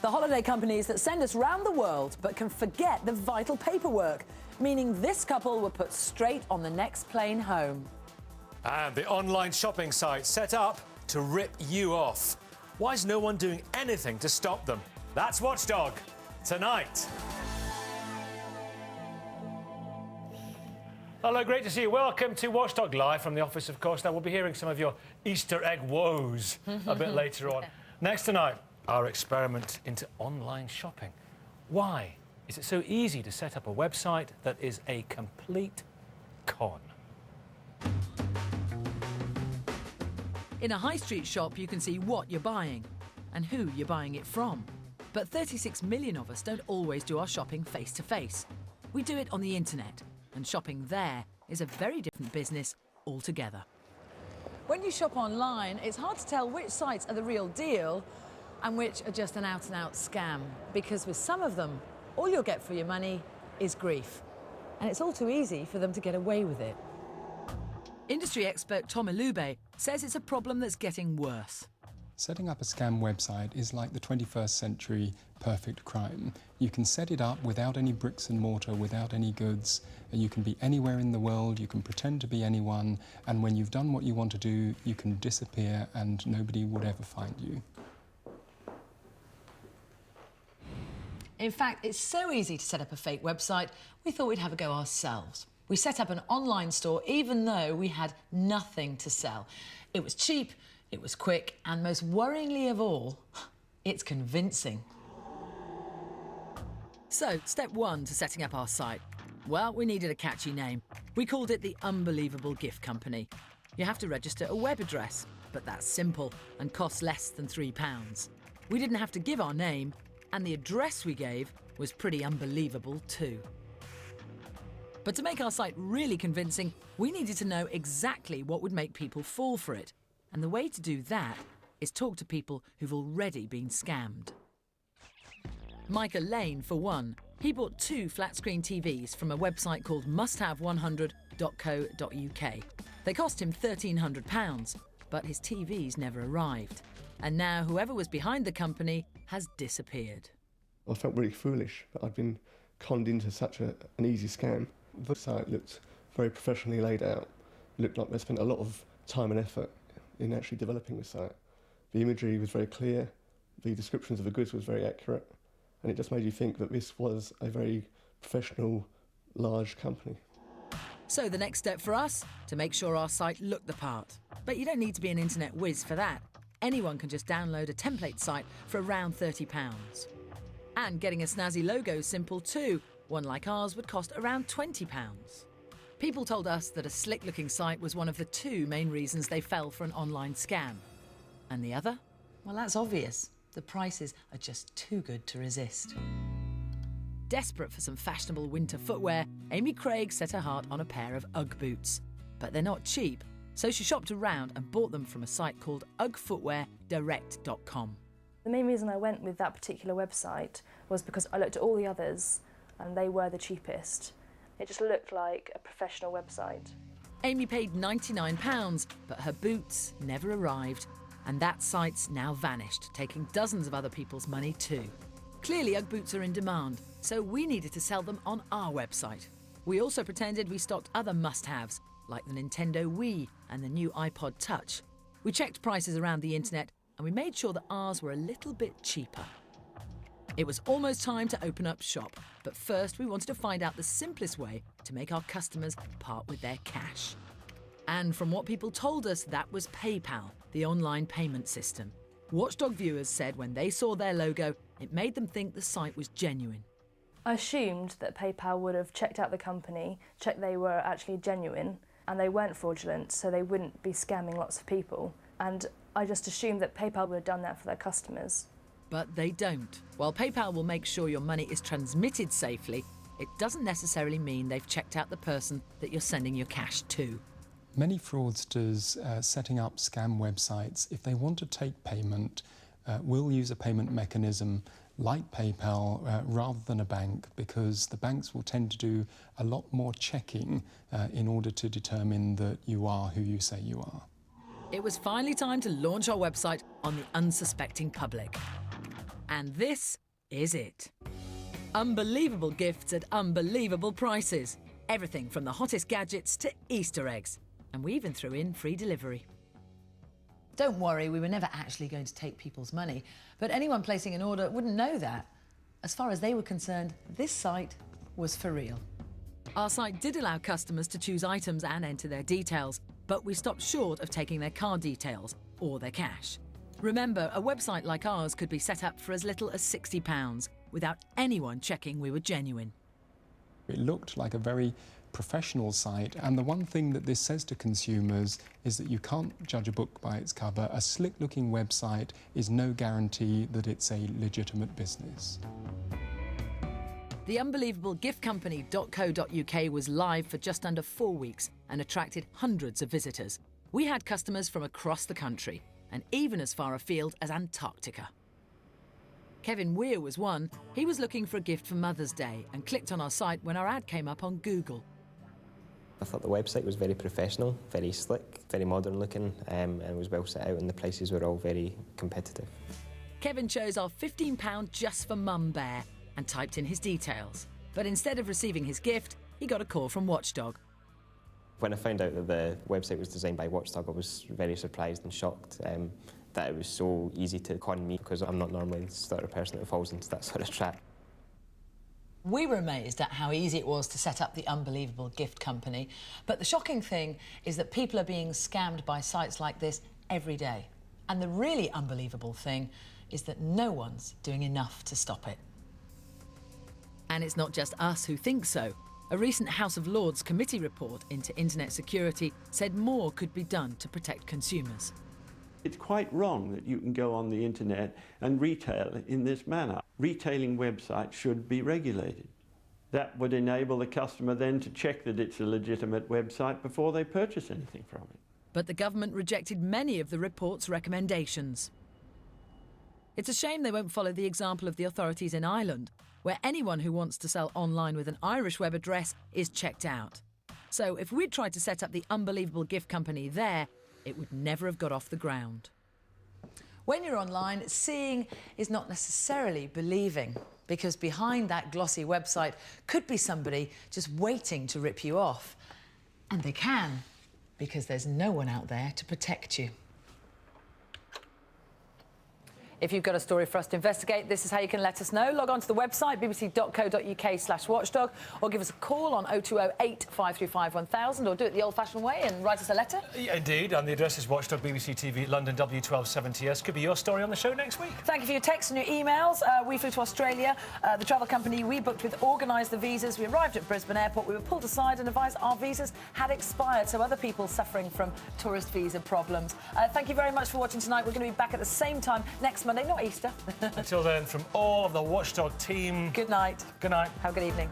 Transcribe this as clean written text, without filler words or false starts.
The holiday companies that send us round the world but can forget the vital paperwork, meaning this couple were put straight on the next plane home. And the online shopping site set up to rip you off. Why is no one doing anything to stop them? That's Watchdog tonight. Hello, great to see you. Welcome to Watchdog Live from the office, of course. Now, we'll be hearing some of your Easter egg woes a bit later on. Next tonight, our experiment into online shopping. Why is it so easy to set up a website that is a complete con? In a high street shop, you can see what you're buying and who you're buying it from. But 36 million of us don't always do our shopping face to face. We do it on the internet, and shopping there is a very different business altogether. When you shop online, it's hard to tell which sites are the real deal and which are just an out-and-out scam, because with some of them, all you'll get for your money is grief. And it's all too easy for them to get away with it. Industry expert Tom Ilube says it's a problem that's getting worse. Setting up a scam website is like the 21st century perfect crime. You can set it up without any bricks and mortar, without any goods, and you can be anywhere in the world, you can pretend to be anyone, and when you've done what you want to do, you can disappear and nobody would ever find you. In fact, it's so easy to set up a fake website, we thought we'd have a go ourselves. We set up an online store even though we had nothing to sell. It was cheap, it was quick, and most worryingly of all, it's convincing. So, step one to setting up our site. Well, we needed a catchy name. We called it the Unbelievable Gift Company. You have to register a web address, but that's simple and costs less than £3. We didn't have to give our name, and the address we gave was pretty unbelievable too. But to make our site really convincing, we needed to know exactly what would make people fall for it. And the way to do that is talk to people who've already been scammed. Micah Lane, for one. He bought 2 flat-screen TVs from a website called musthave100.co.uk. They cost him £1,300, but his TVs never arrived. And now whoever was behind the company has disappeared. I felt really foolish that I'd been conned into such an easy scam. The site looked very professionally laid out. It looked like they spent a lot of time and effort in actually developing the site. The imagery was very clear, the descriptions of the goods was very accurate, and it just made you think that this was a very professional, large company. So the next step for us, to make sure our site looked the part. But you don't need to be an internet whiz for that. Anyone can just download a template site for around £30. And getting a snazzy logo is simple too. One like ours would cost around £20. People told us that a slick-looking site was one of the 2 main reasons they fell for an online scam. And the other? Well, that's obvious. The prices are just too good to resist. Desperate for some fashionable winter footwear, Amy Craig set her heart on a pair of Ugg boots. But they're not cheap, so she shopped around and bought them from a site called uggfootweardirect.com. The main reason I went with that particular website was because I looked at all the others and they were the cheapest. It just looked like a professional website. Amy paid £99, but her boots never arrived, and that site's now vanished, taking dozens of other people's money too. Clearly, Ugg boots are in demand, so we needed to sell them on our website. We also pretended we stocked other must-haves, like the Nintendo Wii and the new iPod Touch. We checked prices around the internet, and we made sure that ours were a little bit cheaper. It was almost time to open up shop, but first we wanted to find out the simplest way to make our customers part with their cash. And from what people told us, that was PayPal, the online payment system. Watchdog viewers said when they saw their logo, it made them think the site was genuine. I assumed that PayPal would have checked out the company, checked they were actually genuine, and they weren't fraudulent, so they wouldn't be scamming lots of people. And I just assumed that PayPal would have done that for their customers. But they don't. While PayPal will make sure your money is transmitted safely, it doesn't necessarily mean they've checked out the person that you're sending your cash to. Many fraudsters setting up scam websites, if they want to take payment, will use a payment mechanism like PayPal rather than a bank, because the banks will tend to do a lot more checking in order to determine that you are who you say you are. It was finally time to launch our website on the unsuspecting public. And this is it. Unbelievable gifts at unbelievable prices. Everything from the hottest gadgets to Easter eggs. And we even threw in free delivery. Don't worry, we were never actually going to take people's money, but anyone placing an order wouldn't know that. As far as they were concerned, this site was for real. Our site did allow customers to choose items and enter their details, but we stopped short of taking their card details or their cash. Remember, a website like ours could be set up for as little as £60 without anyone checking we were genuine. It looked like a very professional site, and the one thing that this says to consumers is that you can't judge a book by its cover. A slick-looking website is no guarantee that it's a legitimate business. The unbelievable giftcompany.co.uk was live for just under 4 weeks and attracted hundreds of visitors. We had customers from across the country and even as far afield as Antarctica. Kevin Weir was one. He was looking for a gift for Mother's Day and clicked on our site when our ad came up on Google. I thought the website was very professional, very slick, very modern looking, and was well set out, and the prices were all very competitive. Kevin chose our £15 Just for Mum bear and typed in his details. But instead of receiving his gift, he got a call from Watchdog. When I found out that the website was designed by Watchdog, I was very surprised and shocked that it was so easy to con me, because I'm not normally the sort of person that falls into that sort of trap. We were amazed at how easy it was to set up the unbelievable gift company. But the shocking thing is that people are being scammed by sites like this every day. And the really unbelievable thing is that no one's doing enough to stop it. And it's not just us who think so. A recent House of Lords committee report into internet security said more could be done to protect consumers. It's quite wrong that you can go on the internet and retail in this manner. Retailing websites should be regulated. That would enable the customer then to check that it's a legitimate website before they purchase anything from it. But the government rejected many of the report's recommendations. It's a shame they won't follow the example of the authorities in Ireland, where anyone who wants to sell online with an Irish web address is checked out. So if we'd tried to set up the unbelievable gift company there, it would never have got off the ground. When you're online, seeing is not necessarily believing, because behind that glossy website could be somebody just waiting to rip you off. And they can, because there's no one out there to protect you. If you've got a story for us to investigate, this is how you can let us know. Log on to the website, bbc.co.uk/watchdog, or give us a call on 0208 535 1000, or do it the old-fashioned way and write us a letter. Yeah, indeed, and the address is Watchdog BBC TV, London W1270S. Could be your story on the show next week. Thank you for your texts and your emails. We flew to Australia. The travel company we booked with organised the visas. We arrived at Brisbane Airport. We were pulled aside and advised our visas had expired, so other people suffering from tourist visa problems. Thank you very much for watching tonight. We're going to be back at the same time next Monday, not Easter. Until then, from all of the Watchdog team... Good night. Good night. Have a good evening.